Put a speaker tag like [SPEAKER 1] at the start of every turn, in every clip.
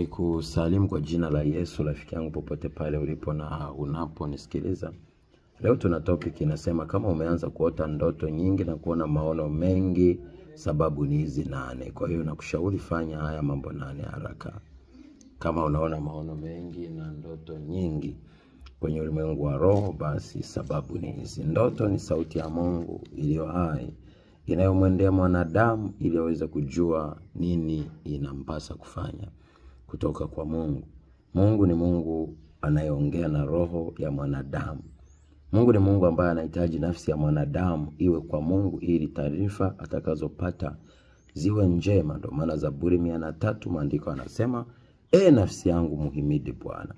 [SPEAKER 1] Kusalimu kwa jina la Yesu, rafiki yangu popote pale ulipo na unaponisikiliza. Leo tuna topic inasema kama umeanza kuota ndoto nyingi na kuona maono mengi, sababu ni hizi 8. Kwa hiyo nakushauri fanya haya mambo 8 haraka. Kama unaona maono mengi na ndoto nyingi kwenye ulimwengu wa roho, basi sababu ni hizi. Ndoto ni sauti ya Mungu iliyo hai inayomwendea mwanadamu ili aweze kujua nini inampasa kufanya kutoka kwa Mungu. Mungu ni Mungu anayeongea na roho ya mwanadamu. Mungu ni Mungu ambaye anahitaji nafsi ya mwanadamu iwe kwa Mungu ili taarifa atakazopata ziwe njema. Ndio maana Zaburi 103 maandiko yanasema, nafsi yangu muhimidi Bwana.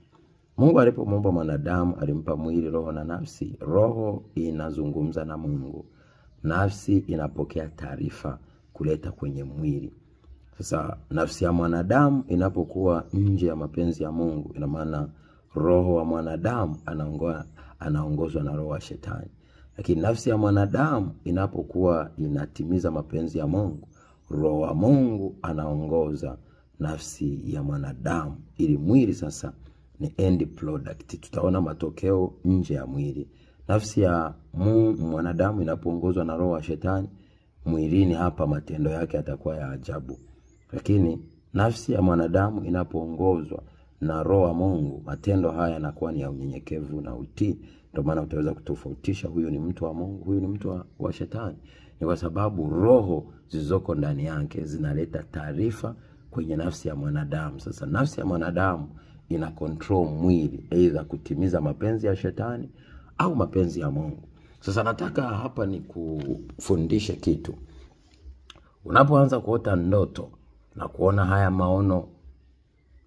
[SPEAKER 1] Mungu alipomuumba mwanadamu alimpa mwili, roho na nafsi. Roho inazungumza na Mungu. Nafsi inapokea taarifa kuleta kwenye mwili. Sasa nafsi ya mwanadamu inapokuwa nje ya mapenzi ya Mungu, ina maana roho wa mwanadamu anaongozwa na roho wa shetani. Lakini nafsi ya mwanadamu inapokuwa inatimiza mapenzi ya Mungu, roho wa Mungu anaongoza nafsi ya mwanadamu. Ili mwili sasa ni end product. Tutaona matokeo nje ya mwili. Nafsi ya mwanadamu inapoongozwa na roho wa shetani, mwilini hapa matendo yake yatakuwa ya ajabu. Lakini nafsi ya mwanadamu inapoongozwa na roho wa Mungu, matendo haya yanakuwa ni ya unyenyekevu na utii. Ndio maana utaweza kutofautisha huyu ni mtu wa Mungu, huyu ni mtu wa shetani. Ni kwa sababu roho zilizoko ndani yake zinaleta taarifa kwenye nafsi ya mwanadamu. Sasa nafsi ya mwanadamu ina control mwili, aidha kutimiza mapenzi ya shetani au mapenzi ya Mungu. Sasa nataka hapa ni kufundishe kitu. Unapoanza kuota ndoto na kuona haya maono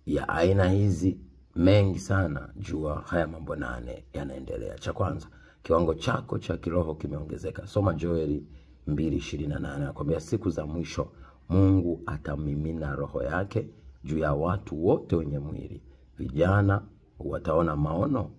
[SPEAKER 1] ya aina hizi mengi sana, jua haya mambo 8 yanaendelea. Cha kwanza, kiwango chako cha kiroho kimeongezeka. Soma Joeli 2:28, anakuambia siku za mwisho Mungu atamimina roho yake juu ya watu wote wenye mwili. Vijana wataona maono,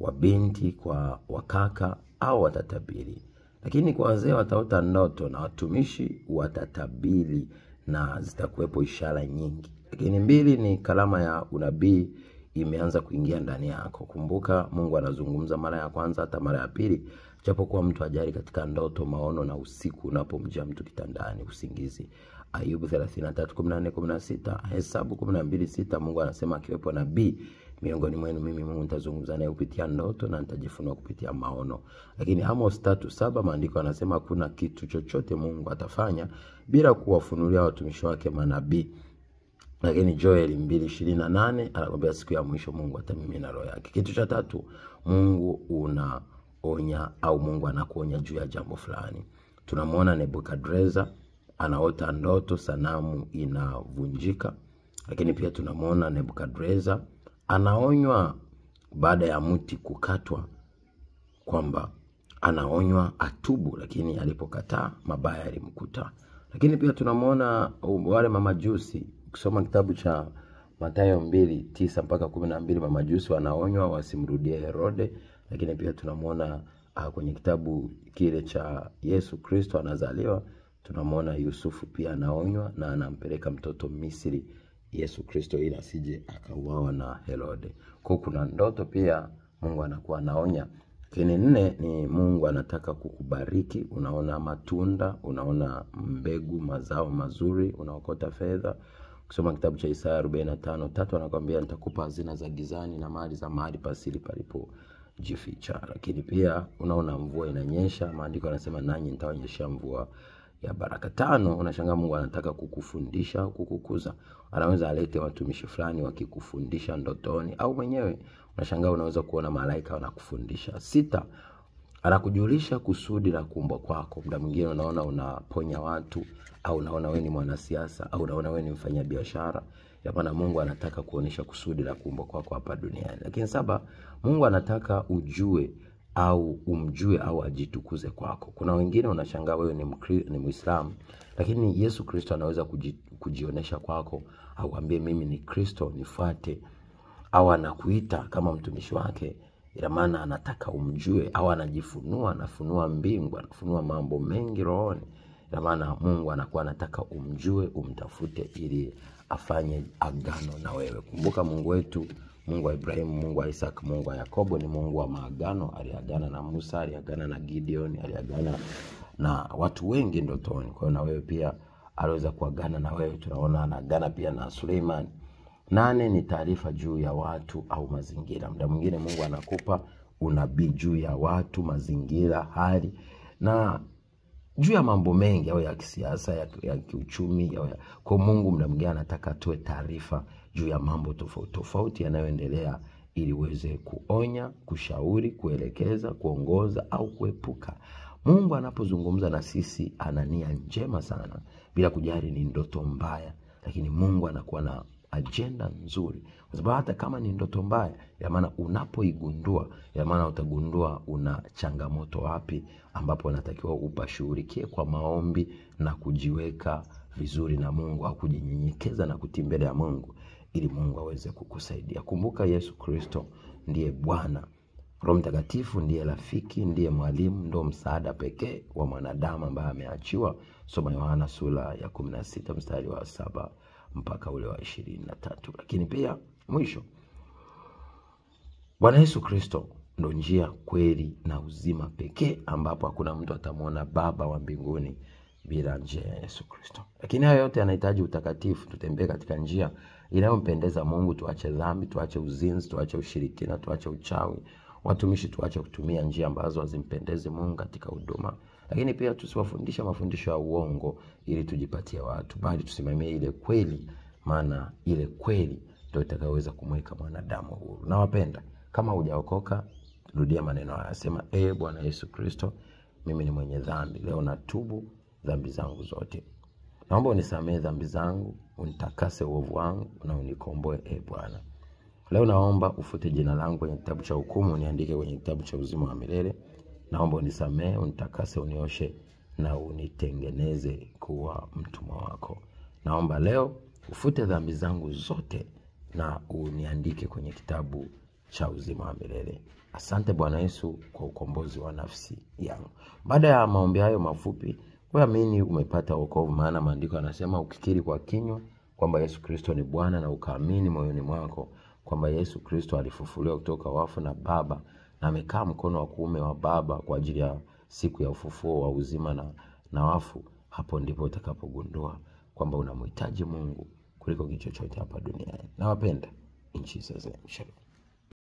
[SPEAKER 1] wabinti kwa wakaka au watatabiri. Lakini kwa wazee wataota ndoto na watumishi watatabiri na zitakuwepo ishara nyingi. Lakini 2 ni kalama ya unabii imeanza kuingia ndani yako. Kumbuka Mungu anazungumza mara ya kwanza hata mara ya pili, japokuwa mtu ajali katika ndoto, maono na usiku unapomjia mtu kitandani usingizi. Ayubu 33:14-16, Hesabu 12:6, Mungu anasema akiwepo nabii miongoni mwenu, mimi Mungu nitazungumza naye kupitia ndoto na nitajifunua kupitia maono. Lakini Amos 3:7 maandiko yanasema kuna kitu chochote Mungu atafanya bila kuwafunulia watumishi wake manabii. Lakini Joeli 2:28 anakuambia siku ya mwisho Mungu atamimina roho yake. Kitu cha 3, Mungu unaonya au Mungu anakuonya juu ya jambo fulani. Tunamwona Nebukadreza anaota ndoto sanamu inavunjika. Lakini pia tunamwona Nebukadreza anaonywa baada ya mti kukatwa, kwamba anaonywa atubu, lakini alipokataa mabaya yalimkuta. Lakini pia tunamwona wale mamajusi. Ukisoma kitabu cha Mathayo 2:9-12, mamajusi wanaonywa wasimrudie Herode. Lakini pia tunamwona kwenye kitabu kile cha Yesu Kristo anazaliwa, tunamwona Yusufu pia anaonywa na anampeleka mtoto Misri Yesu Kristo ili asije akauawa na Herode. Kwa kuna ndoto pia Mungu anakuwa anaonya. Lakini 4 ni Mungu anataka kukubariki. Unaona matunda, unaona mbegu, mazao mazuri, unaokota fedha. Kusoma kitabu cha Isaya 45:3 anakuambia nitakupa hazina za gizani na mali za mahali pasiri palipojificha. Lakini pia unaona mvua inanyesha, maandiko yanasema nanyi nitaonyesha mvua ya baraka. 5, unashangaa Mungu anataka kukufundisha, kukukuza. Anaweza alete watumishi fulani wakikufundisha ndotoni, au mwenyewe unashangaa unaweza kuona malaika wanakufundisha. 6, anakujulisha kusudi la kuumbwa kwako. Muda mwingine unaona unaponya watu, au unaona wewe ni mwanasiasa, au unaona wewe ni mfanyabiashara. Maana Mungu anataka kuonesha kusudi la kuumbwa kwako hapa duniani. Lakini 7, Mungu anataka ujue au umjue au ajitukuze kwako. Kuna wengine unashangaa wewe ni Muislamu, lakini Yesu Kristo anaweza kujionesha kwako, au ambie mimi ni Kristo nifuate, au anakuita kama mtumishi wake. Ila maana anataka umjue, au anafunua mbingu, anafunua mambo mengi rohoni. Ila maana Mungu anakuwa anataka umjue, umtafute ili afanye agano na wewe. Kumbuka Mungu wetu, Mungu wa Ibrahimu, Mungu wa Isaka, Mungu wa Yakobo ni Mungu wa maagano. Aliagana na Musa, aliagana na Gideon, aliagana na watu wengi ndotoni. Kwa hiyo na wewe pia aliweza kuagana na wewe. Tunaona anaagana pia na Suleiman. 8 ni taarifa juu ya watu au mazingira. Muda mwingine Mungu anakupa unabii juu ya watu, mazingira, hali na juu ya mambo mengi au ya kisiasa, ya kiuchumi, kwa Mungu muda mwingine anataka atoe taarifa juu ya mambo tofauti tofauti yanayoendelea ili uweze kuonya, kushauri, kuelekeza, kuongoza au kuepuka. Mungu anapozungumza na sisi ana nia njema sana, bila kujali ni ndoto mbaya, lakini Mungu anakuwa na agenda nzuri. Kwa sababu hata kama ni ndoto mbaya, ya maana unapoigundua, ya maana utagundua una changamoto wapi ambapo unatakiwa upashughulikie kwa maombi na kujiweka vizuri na Mungu, au kujinyenyekeza na kutii mbele ya Mungu ili Mungu aweze kukusaidia. Kumbuka Yesu Kristo ndiye Bwana. Roho Mtakatifu ndiye rafiki, ndiye mwalimu, ndio msaada pekee wa mwanadamu ambaye ameachiwa. Soma Yohana sura ya 16 mstari wa 7 mpaka ule wa 23. Lakini pia mwisho, Bwana Yesu Kristo ndo njia, kweli na uzima pekee, ambapo hakuna mtu atamuona Baba wa mbinguni bila njia ya Yesu Kristo. Lakini hayo yote yanahitaji utakatifu. Tutembee katika njia inayompendeza Mungu, tuache dhambi, tuache uzinzi, tuache ushirikina, tuache uchawi. Watumishi tuache kutumia njia ambazo hazimpendezi Mungu katika huduma. Lakini pia tusiwafundisha mafundisho ya uongo ili tujipatie watu, bali tusimamie ile kweli, maana ile kweli ndio itakayoweza kumweka mwanadamu huru. Nawapenda. Kama hujaokoka, rudia maneno haya. Sema, Bwana Yesu Kristo, mimi ni mwenye dhambi. Leo natubu dhambi zangu zote. Naomba unisamehe dhambi zangu, unitakase uovu wangu na unikomboe Bwana. Leo naomba ufute jina langu kwenye kitabu cha hukumu, uniandike kwenye kitabu cha uzima wa milele. Naomba unisamehe, unitakase, unioshe na unitengeneze kuwa mtumwa wako. Naomba leo ufute dhambi zangu zote na uniandike kwenye kitabu cha uzima wa milele. Asante Bwana Yesu kwa ukombozi wa nafsi yangu. Baada ya maombi hayo mafupi, wewe umepata wokovu, maana maandiko yanasema ukikiri kwa kinywa kwamba Yesu Kristo ni Bwana na ukaamini moyoni mwako kwamba Yesu Kristo alifufuliwa kutoka wafu na Baba na amekaa mkono wa kuume wa Baba kwa ajili ya siku ya ufufuo wa uzima na wafu, hapo ndipo utakapogundua kwamba unamhitaji Mungu kuliko kitu chochote hapa duniani. Nawapenda. In Jesus' name. Shalom.